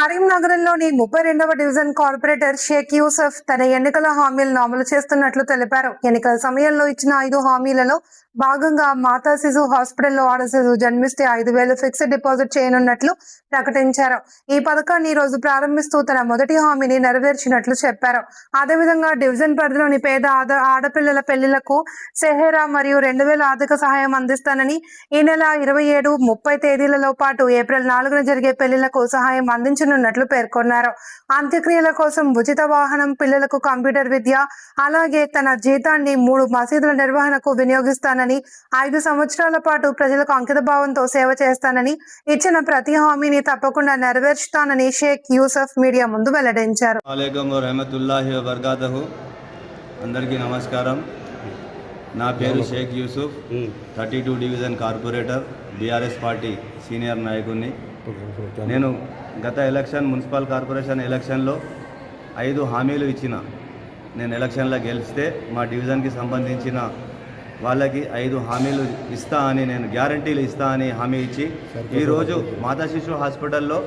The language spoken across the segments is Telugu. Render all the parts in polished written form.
కరీంనగర్లోని 32వ డివిజన్ కార్పొరేటర్ షేక్ యూసఫ్ తన ఎన్నికల హామీలను అమలు చేస్తున్నట్లు తెలిపారు. ఎన్నికల సమయంలో ఇచ్చిన 5 హామీలలో భాగంగా మాతా శిశు హాస్పిటల్లో ఆడ శిశువు జన్మిస్తే 5,000 ఫిక్స్డ్ డిపాజిట్ చేయనున్నట్లు ప్రకటించారు. ఈ పథకాన్ని ఈ రోజు ప్రారంభిస్తూ తన మొదటి హామీని నెరవేర్చినట్లు చెప్పారు. అదేవిధంగా డివిజన్ పరిధిలోని పేద ఆడపిల్లల పెళ్లిలకు సెహేరా మరియు 2,000 ఆర్థిక సహాయం అందిస్తానని, ఈ నెల 27, 30 తేదీలలో పాటు ఏప్రిల్ 4న జరిగే పెళ్లిలకు సహాయం అందించనున్నట్లు పేర్కొన్నారు. అంత్యక్రియల కోసం ఉచిత వాహనం, పిల్లలకు కంప్యూటర్ విద్య, అలాగే తన జీతాన్ని 3 మసీదుల నిర్వహణకు వినియోగిస్తానని, 5 సంవత్సరాల పాటు ప్రజలకు అంకితభావంతో సేవ చేస్తానని, ఇచ్చిన ప్రతి హామీని తప్పకుండా నెరవేర్చుతానని షేక్ యూసఫ్ మీడియా ముందు వెల్లడించారు. అందరికీ నమస్కారం. నా పేరు Shaik Yusuf, 32 division corporator, BRS party senior నాయకుడిని. నేను గత మున్సిపల్ కార్పొరేషన్ ఎలక్షన్లో 5 హామీలు ఇచ్చిన. నేను ఎలక్షన్లో గెలిస్తే మా డివిజన్కి సంబంధించిన వాళ్ళకి 5 హామీలు ఇస్తా అని, నేను గ్యారంటీలు ఇస్తా అని హామీ ఇచ్చి ఈరోజు మాతా శిశు హాస్పిటల్లో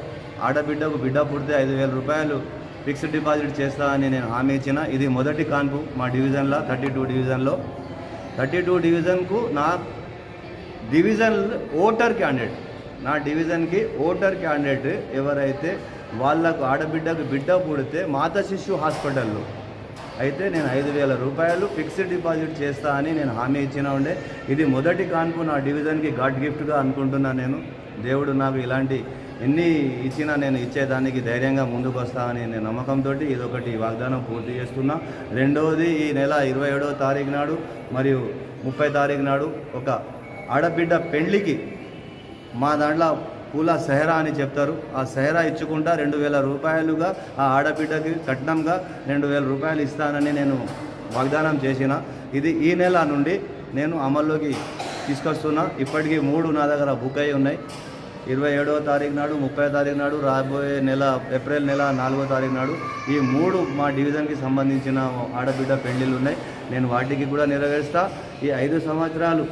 ఆడబిడ్డకు బిడ్డ పుడితే 5,000 రూపాయలు ఫిక్స్డ్ డిపాజిట్ చేస్తా అని నేను హామీ ఇచ్చిన. ఇది మొదటి కాన్పు మా డివిజన్లో, 32 డివిజన్లో. 32 డివిజన్కు నా డివిజన్ ఓటర్ క్యాండిడేట్, నా డివిజన్కి ఓటర్ క్యాండిడేట్ ఎవరైతే వాళ్ళకు ఆడబిడ్డకు బిడ్డ పుడితే మాతా శిశు హాస్పిటల్లో అయితే నేను 5,000 రూపాయలు ఫిక్స్డ్ డిపాజిట్ చేస్తా అని నేను హామీ ఇచ్చిన ఉండే. ఇది మొదటి కాన్పు నా డివిజన్కి గాడ్ గిఫ్ట్గా అనుకుంటున్నాను. నేను దేవుడు నాకు ఇలాంటి ఎన్ని ఇచ్చినా నేను ఇచ్చేదానికి ధైర్యంగా ముందుకు వస్తానని నేను నమ్మకంతో ఇదొకటి వాగ్దానం పూర్తి చేస్తున్నా. రెండవది, ఈ నెల 27వ తారీఖు నాడు మరియు 30 తారీఖు నాడు ఒక ఆడబిడ్డ పెళ్లికి మా దాంట్లో పూల సెహరా అని చెప్తారు. ఆ సెహరా ఇచ్చుకుంటా 2,000 రూపాయలుగా ఆ ఆడబిడ్డకి కట్నంగా 2,000 రూపాయలు ఇస్తానని నేను వాగ్దానం చేసిన. ఇది ఈ నెల నుండి నేను అమల్లోకి తీసుకొస్తున్నా. ఇప్పటికీ 3 నా దగ్గర బుక్ అయి ఉన్నాయి. 27వ తారీఖు నాడు, 30వ తారీఖు నాడు, రాబోయే నెల ఏప్రిల్ నెల 4వ తారీఖు నాడు ఈ 3 మా డివిజన్కి సంబంధించిన ఆడబిడ్డ పెళ్ళిళ్ళు ఉన్నాయి. నేను వాటికి కూడా నెరవేరుస్తా. ఈ 5 సంవత్సరాలు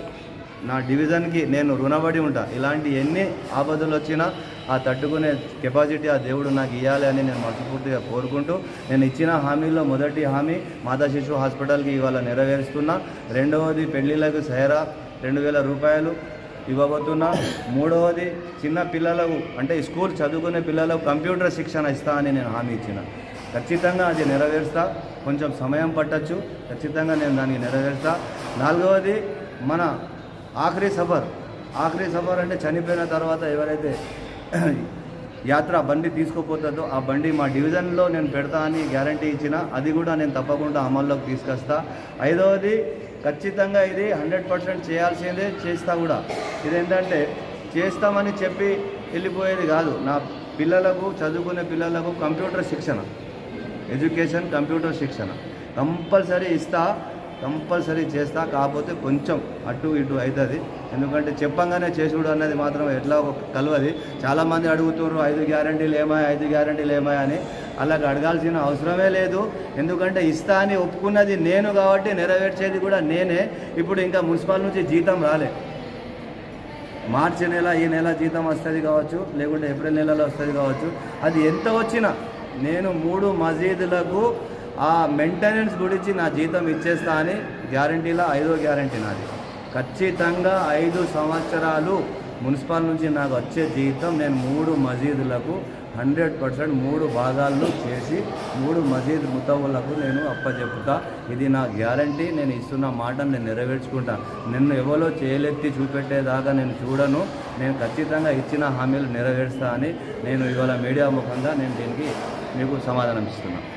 నా డివిజన్కి నేను రుణపడి ఉంటా. ఇలాంటి ఎన్ని ఆపదలు వచ్చినా ఆ తట్టుకునే కెపాసిటీ ఆ దేవుడు నాకు ఇవ్వాలి అని నేను మనస్ఫూర్తిగా కోరుకుంటూ, నేను ఇచ్చిన హామీల్లో మొదటి హామీ మాతా శిశు హాస్పిటల్కి ఇవాళ నెరవేరుస్తున్నా. రెండవది, పెళ్లిళ్ళకు సెహరా 2,000 రూపాయలు ఇవ్వబోతున్నా. మూడవది, చిన్న పిల్లలకు అంటే స్కూల్ చదువుకునే పిల్లలకు కంప్యూటర్ శిక్షణ ఇస్తా అని నేను హామీ ఇచ్చిన. ఖచ్చితంగా అది నెరవేరుస్తా. కొంచెం సమయం పట్టచ్చు, ఖచ్చితంగా నేను దానికి నెరవేరుస్తా. నాలుగవది, మన ఆఖరి సఫర్ అంటే చనిపోయిన తర్వాత ఎవరైతే యాత్ర బండి తీసుకుపోతుందో ఆ బండి మా డివిజన్లో నేను పెడతా అని గ్యారంటీ ఇచ్చిన. అది కూడా నేను తప్పకుండా అమల్లోకి తీసుకొస్తా. ఐదవది, ఖచ్చితంగా ఇది 100% చేయాల్సిందే, చేస్తా కూడా. ఇదేంటంటే చేస్తామని చెప్పి వెళ్ళిపోయేది కాదు. నా పిల్లలకు, చదువుకునే పిల్లలకు కంప్యూటర్ శిక్షణ, ఎడ్యుకేషన్ కంప్యూటర్ శిక్షణ కంపల్సరీ ఇస్తా, కంపల్సరీ చేస్తా. కాకపోతే కొంచెం అటు ఇటు అవుతుంది, ఎందుకంటే చెప్పంగానే చేసుడు అన్నది మాత్రం ఎట్లా కలవది. చాలామంది అడుగుతున్నారు 5 గ్యారంటీలు ఏమాయా, 5 గ్యారంటీలు ఏమాయా అని. అలాగ అడగాల్సిన అవసరమే లేదు. ఎందుకంటే ఇస్తా అని ఒప్పుకున్నది నేను కాబట్టి నెరవేర్చేది కూడా నేనే. ఇప్పుడు ఇంకా మున్సిపల్ నుంచి జీతం రాలే. మార్చి నెల, ఈ నెల జీతం వస్తుంది కావచ్చు, లేకుంటే ఏప్రిల్ నెలలో వస్తుంది కావచ్చు. అది ఎంత వచ్చినా నేను 3 మసీదులకు ఆ మెయింటెనెన్స్ గురించి నా జీతం ఇచ్చేస్తా అని గ్యారంటీలో 5వ గ్యారంటీ నాది. ఖచ్చితంగా 5 సంవత్సరాలు మున్సిపల్ నుంచి నాకు వచ్చే జీతం నేను 3 మసీదులకు 100% 3 భాగాలను చేసి 3 మసీద్ ముతవ్వలకు నేను అప్పచెప్పుతా. ఇది నా గ్యారంటీ. నేను ఇస్తున్న మాటను నేను నెరవేర్చుకుంటా. నిన్ను ఎవరో చేయలెత్తి చూపెట్టేదాకా నేను చూడను. నేను ఖచ్చితంగా ఇచ్చిన హామీలు నెరవేరుస్తా అని నేను ఇవాళ మీడియా ముఖంగా నేను దీనికి మీకు సమాధానం ఇస్తున్నాను.